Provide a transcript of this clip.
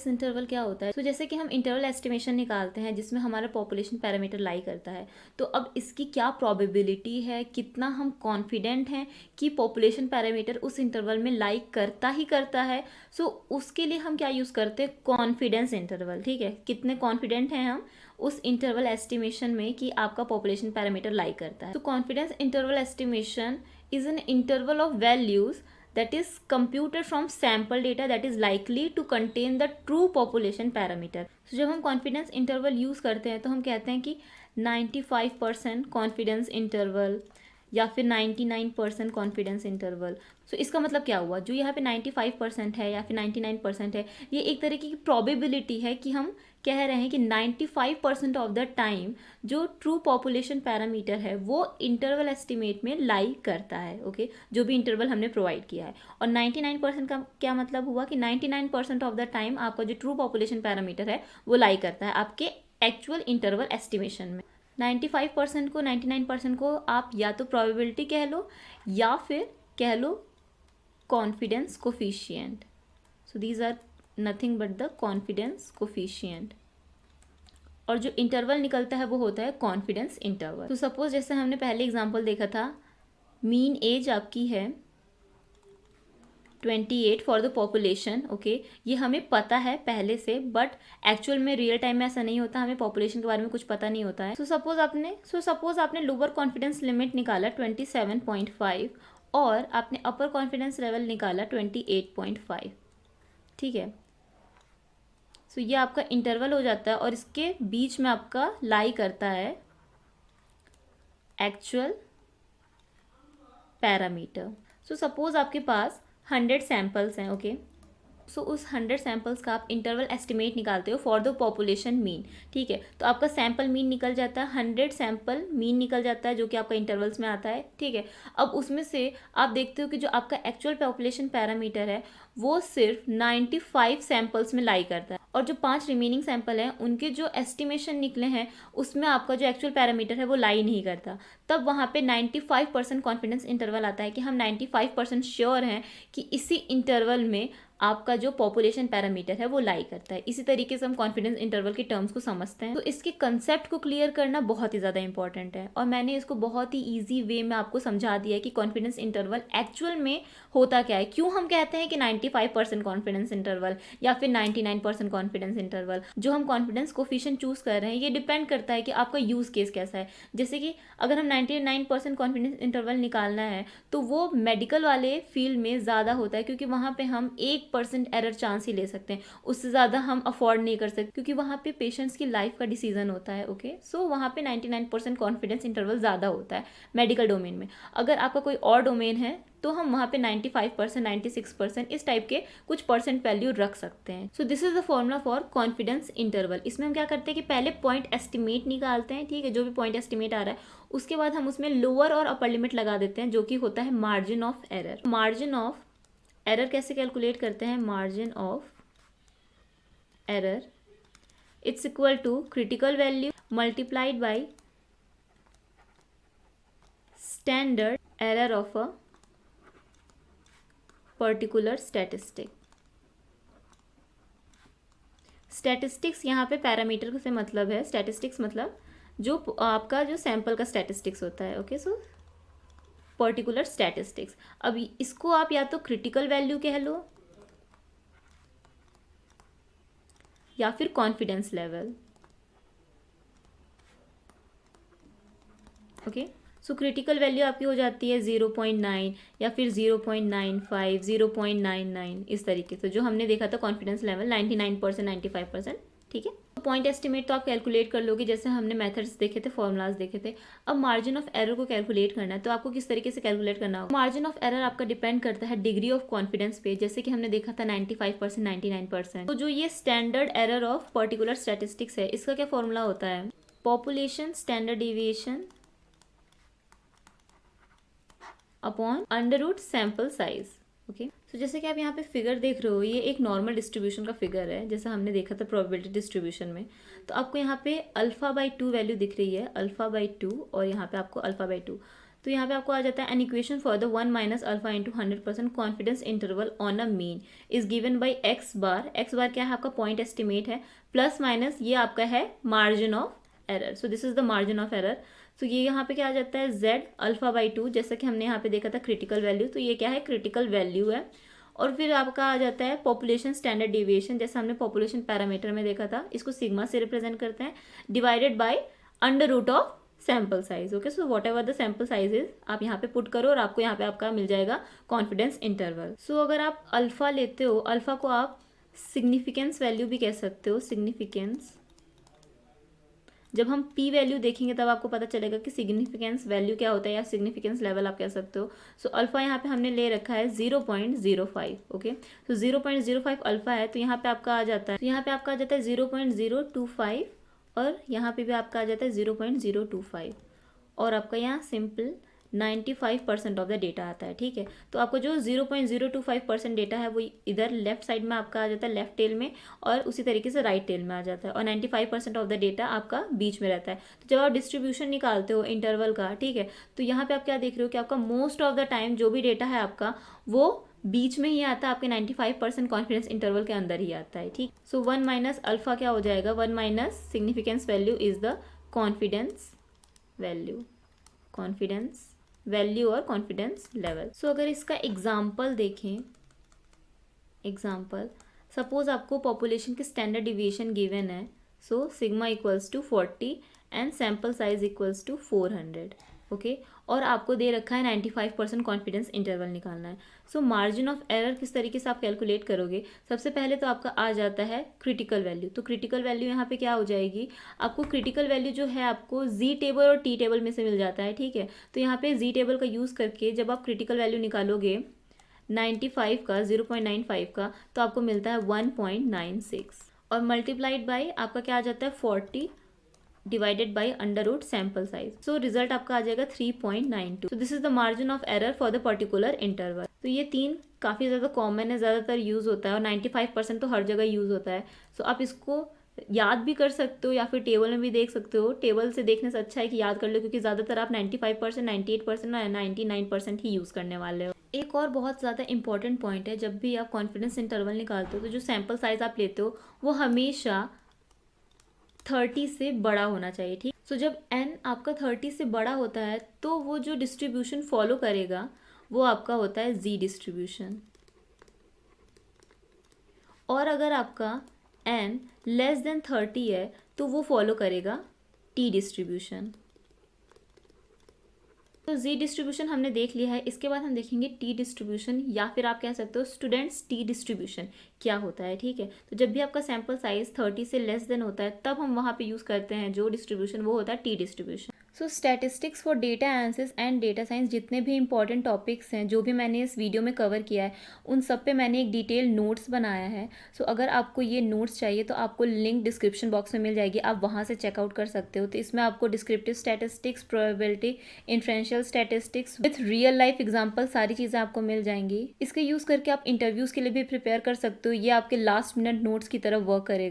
Confidence interval क्या होता है? तो जैसे कि हम इंटरवल एस्टिमेशन निकालते हैं जिसमें हमारा पॉपुलेशन पैरामीटर लाई करता है, तो अब इसकी क्या प्रोबेबिलिटी है, कितना हम कॉन्फिडेंट हैं कि पॉपुलेशन पैरामीटर उस इंटरवल में लाई करता ही करता है। सो उसके लिए हम क्या यूज़ करते हैं? Confidence interval. ठीक है, कितने कॉन्फिडेंट हैं हम उस इंटरवल एस्टिमेशन में कि आपका पॉपुलेशन पैरामीटर लाई करता है। तो confidence interval estimation is an interval of values that is computed from sample data that is likely to contain the true population parameter. So जब हम confidence interval यूज़ करते हैं तो हम कहते हैं कि 95% confidence interval या फिर 99% कॉन्फिडेंस इंटरवल। सो इसका मतलब क्या हुआ? जो यहाँ पे 95% है या फिर 99% है, ये एक तरीके की प्रोबेबिलिटी है कि हम कह रहे हैं कि 95% ऑफ द टाइम जो ट्रू पॉपुलेशन पैरामीटर है वो इंटरवल एस्टिमेट में लाई करता है। ओके, जो भी इंटरवल हमने प्रोवाइड किया है। और 99% का क्या मतलब हुआ कि 99% ऑफ द टाइम आपका जो ट्रू पॉपुलेशन पैरामीटर है वो लाई करता है आपके एक्चुअल इंटरवल एस्टिमेशन में। 95% को 99% को आप या तो प्रोबेबिलिटी कह लो या फिर कह लो confidence coefficient. So these are nothing but the confidence coefficient. और जो इंटरवल निकलता है वो होता है कॉन्फिडेंस इंटरवल। तो सपोज जैसे हमने पहले एग्जांपल देखा था, मीन एज आपकी है 28 फॉर द पॉपुलेशन। ओके, ये हमें पता है पहले से, बट एक्चुअल में रियल टाइम में ऐसा नहीं होता, हमें पॉपुलेशन के बारे में कुछ पता नहीं होता है। सो सपोज आपने लोअर कॉन्फिडेंस लिमिट निकाला 27.5 और आपने अपर कॉन्फिडेंस लेवल निकाला 28.5। ठीक है, सो ये आपका इंटरवल हो जाता है और इसके बीच में आपका लाई करता है एक्चुअल पैरामीटर। सो सपोज आपके पास 100 सैम्पल्स हैं। ओके, सो उस 100 सैम्पल्स का आप इंटरवल एस्टिमेट निकालते हो फॉर द पॉपुलेशन मीन। ठीक है, तो आपका सैम्पल मीन निकल जाता है, 100 सैम्पल मीन निकल जाता है जो कि आपका इंटरवल्स में आता है। ठीक है, अब उसमें से आप देखते हो कि जो आपका एक्चुअल पॉपुलेशन पैरामीटर है वो सिर्फ 95 सैम्पल्स में लाई करता है और जो 5 रिमेनिंग सैम्पल हैं उनके जो एस्टिमेशन निकले हैं उसमें आपका जो एक्चुअल पैरामीटर है वो लाई नहीं करता। तब वहाँ पे 95% कॉन्फिडेंस इंटरवल आता है कि हम 95% श्योर हैं कि इसी इंटरवल में आपका जो पॉपुलेशन पैरामीटर है वो लाई करता है। इसी तरीके से हम कॉन्फिडेंस इंटरवल के टर्म्स को समझते हैं। तो इसके कंसेप्ट को क्लियर करना बहुत ही ज़्यादा इंपॉर्टेंट है और मैंने इसको बहुत ही ईजी वे में आपको समझा दिया है कि कॉन्फिडेंस इंटरवल एक्चुअल में होता क्या है, क्यों हम कहते हैं कि 95% कॉन्फिडेंस इंटरवल या फिर 99% कॉन्फिडेंस इंटरवल। जो हम कॉन्फिडेंस कोफिशिएंट चूज़ कर रहे हैं ये डिपेंड करता है कि आपका यूज़ केस कैसा है। जैसे कि अगर हम 99% कॉन्फिडेंस इंटरवल निकालना है तो वो मेडिकल वाले फील्ड में ज़्यादा होता है क्योंकि वहाँ पे हम 1% एरर चांस ही ले सकते हैं, उससे ज़्यादा हम अफोर्ड नहीं कर सकते क्योंकि वहाँ पे पेशेंट्स की लाइफ का डिसीजन होता है। ओके, सो वहाँ पे 99% कॉन्फिडेंस इंटरवल ज़्यादा होता है मेडिकल डोमेन में। अगर आपका कोई और डोमेन है तो हम वहाँ पे 95%, 96% इस टाइप के कुछ परसेंट वैल्यू रख सकते हैं। सो this is the formula for confidence interval. इसमें हम क्या करते हैं कि पहले पॉइंट एस्टिमेट निकालते हैं। ठीक है, जो भी पॉइंट एस्टिमेट आ रहा है उसके बाद हम उसमें लोअर और अपर लिमिट लगा देते हैं जो कि होता है margin of error. Margin of error कैसे कैलकुलेट करते हैं? Margin of error it's equal to critical value multiplied by standard error of a particular statistic. Statistics यहाँ पे पैरामीटर से मतलब है, स्टैटिस्टिक्स मतलब जो आपका जो सैंपल का स्टैटिस्टिक्स होता है। Okay, so particular statistics. अब इसको आप या तो क्रिटिकल वैल्यू कह लो या फिर confidence level. Okay, so critical value आपकी हो जाती है 0.9 या फिर 0.95, 0.99 इस तरीके से, जो हमने देखा था कॉन्फिडेंस लेवल 99%, 95%। ठीक है, तो पॉइंट एस्टिमेट तो आप कैलकुलेट कर लोगे जैसे हमने मेथड्स देखे थे, फॉर्मूलाज देखे थे। अब मार्जिन ऑफ एरर को कैलकुलेट करना है तो आपको किस तरीके से कैलकुलेट करना होगा? मार्जिन ऑफ एरर आपका डिपेंड करता है डिग्री ऑफ कॉन्फिडेंस पे, जैसे कि हमने देखा था 95%, 99%। तो जो ये standard error of particular statistics है इसका क्या फॉर्मूला होता है? Population standard deviation upon under root sample size. Okay, तो जैसे कि आप यहाँ पे फिगर देख रहे हो ये एक नॉर्मल डिस्ट्रीब्यूशन का फिगर है जैसा हमने देखा था प्रोबेबिलिटी डिस्ट्रीब्यूशन में। तो आपको यहाँ पे अल्फा बाई 2 वैल्यू दिख रही है, अल्फा बाई 2, और यहाँ पे आपको अल्फा बाई 2। तो यहाँ पे आपको आ जाता है an equation for the 1 minus alpha into 100% confidence interval on a mean is given by x bar क्या है आपका पॉइंट एस्टिमेट है, प्लस माइनस ये आपका है margin of error. So this is the margin of error. तो ये यहाँ पे क्या आ जाता है z अल्फा बाई 2, जैसा कि हमने यहाँ पे देखा था क्रिटिकल वैल्यू, तो ये क्या है क्रिटिकल वैल्यू है। और फिर आपका आ जाता है पॉपुलेशन स्टैंडर्ड डेविएशन, जैसे हमने पॉपुलेशन पैरामीटर में देखा था, इसको सिग्मा से रिप्रेजेंट करते हैं, divided by under root of sample size. Okay, so whatever the sample size is आप यहाँ पे पुट करो और आपको यहाँ पे आपका मिल जाएगा कॉन्फिडेंस इंटरवल। सो अगर आप अल्फा लेते हो, अल्फा को आप सिग्निफिकेंस वैल्यू भी कह सकते हो, सिग्निफिकेंस। जब हम पी वैल्यू देखेंगे तब आपको पता चलेगा कि सिग्निफिकेंस वैल्यू क्या होता है, या सिग्निफिकेंस लेवल आप कह सकते हो। सो अल्फा यहाँ पे हमने ले रखा है 0.05। ओके, तो 0.05 अल्फा है, तो यहाँ पे आपका आ जाता है, तो यहाँ पे आपका आ जाता है 0.025 और यहाँ पे भी आपका आ जाता है 0.025 और आपका यहाँ सिंपल 95% ऑफ द डेटा आता है। ठीक है, तो आपको जो 0.025% डेटा है वो इधर लेफ्ट साइड में आपका आ जाता है, लेफ्ट टेल में, और उसी तरीके से राइट टेल में आ जाता है, और 95% ऑफ द डेटा आपका बीच में रहता है। तो जब आप डिस्ट्रीब्यूशन निकालते हो इंटरवल का, ठीक है, तो यहाँ पे आप क्या देख रहे हो कि आपका मोस्ट ऑफ द टाइम जो भी डेटा है आपका वो बीच में ही आता है, आपके 95% कॉन्फिडेंस इंटरवल के अंदर ही आता है। ठीक, सो 1 माइनस अल्फा क्या हो जाएगा, 1 minus significance value is the confidence value, confidence value और कॉन्फिडेंस लेवल। सो अगर इसका एग्जाम्पल देखें, एग्जाम्पल सपोज आपको पॉपुलेशन की स्टैंडर्ड डिविएशन गिवन है, so sigma equals to 40 and sample size equals to 400। Okay, और आपको दे रखा है 95% कॉन्फिडेंस इंटरवल निकालना है। सो मार्जिन ऑफ एरर किस तरीके से आप कैलकुलेट करोगे, सबसे पहले तो आपका आ जाता है क्रिटिकल वैल्यू। तो क्रिटिकल वैल्यू यहाँ पे क्या हो जाएगी, आपको क्रिटिकल वैल्यू जो है आपको जी टेबल और टी टेबल में से मिल जाता है। ठीक है, तो यहाँ पे जी टेबल का यूज़ करके जब आप क्रिटिकल वैल्यू निकालोगे 95 का, 0.95 का, तो आपको मिलता है 1.96 और मल्टीप्लाइड बाई आपका क्या आ जाता है 40 divided by under root sample size. So result आपका आ जाएगा 3.92। So this is the margin of error for the particular interval. तो ये तीन काफ़ी ज़्यादा कॉमन है, ज़्यादातर यूज़ होता है, और 95% तो हर जगह यूज़ होता है। सो आप इसको याद भी कर सकते हो या फिर टेबल में भी देख सकते हो। टेबल से देखने से अच्छा है कि याद कर लो, क्योंकि ज़्यादातर आप 95%, 98% और 99% ही यूज़ करने वाले हो। एक और बहुत ज़्यादा इंपॉर्टेंट पॉइंट है, जब भी आप कॉन्फिडेंस इंटरवल निकालते हो तो जो सैम्पल साइज आप लेते हो वो हमेशा 30 से बड़ा होना चाहिए। ठीक, सो जब n आपका 30 से बड़ा होता है तो वो जो डिस्ट्रीब्यूशन फॉलो करेगा वो आपका होता है z डिस्ट्रीब्यूशन, और अगर आपका n लेस देन 30 है तो वो फॉलो करेगा t डिस्ट्रीब्यूशन। तो z डिस्ट्रीब्यूशन हमने देख लिया है, इसके बाद हम देखेंगे t डिस्ट्रीब्यूशन, या फिर आप कह सकते हो स्टूडेंट्स t डिस्ट्रीब्यूशन क्या होता है। ठीक है, तो जब भी आपका सैम्पल साइज 30 से लेस देन होता है तब हम वहाँ पे यूज़ करते हैं जो डिस्ट्रीब्यूशन, वो होता है t distribution. So statistics for data analysis and data science, जितने भी इंपॉर्टेंट टॉपिक्स हैं जो भी मैंने इस वीडियो में कवर किया है उन सब पे मैंने एक डिटेल नोट्स बनाया है। सो अगर आपको ये नोट्स चाहिए तो आपको लिंक डिस्क्रिप्शन बॉक्स में मिल जाएगी, आप वहाँ से चेकआउट कर सकते हो। तो इसमें आपको descriptive statistics, probability, inferential statistics with real life example, सारी चीज़ें आपको मिल जाएंगी। इसके यूज़ करके आप इंटरव्यूज़ के लिए भी प्रिपेयर कर सकते हो, ये आपके लास्ट मिनट नोट्स की तरह वर्क करेगा।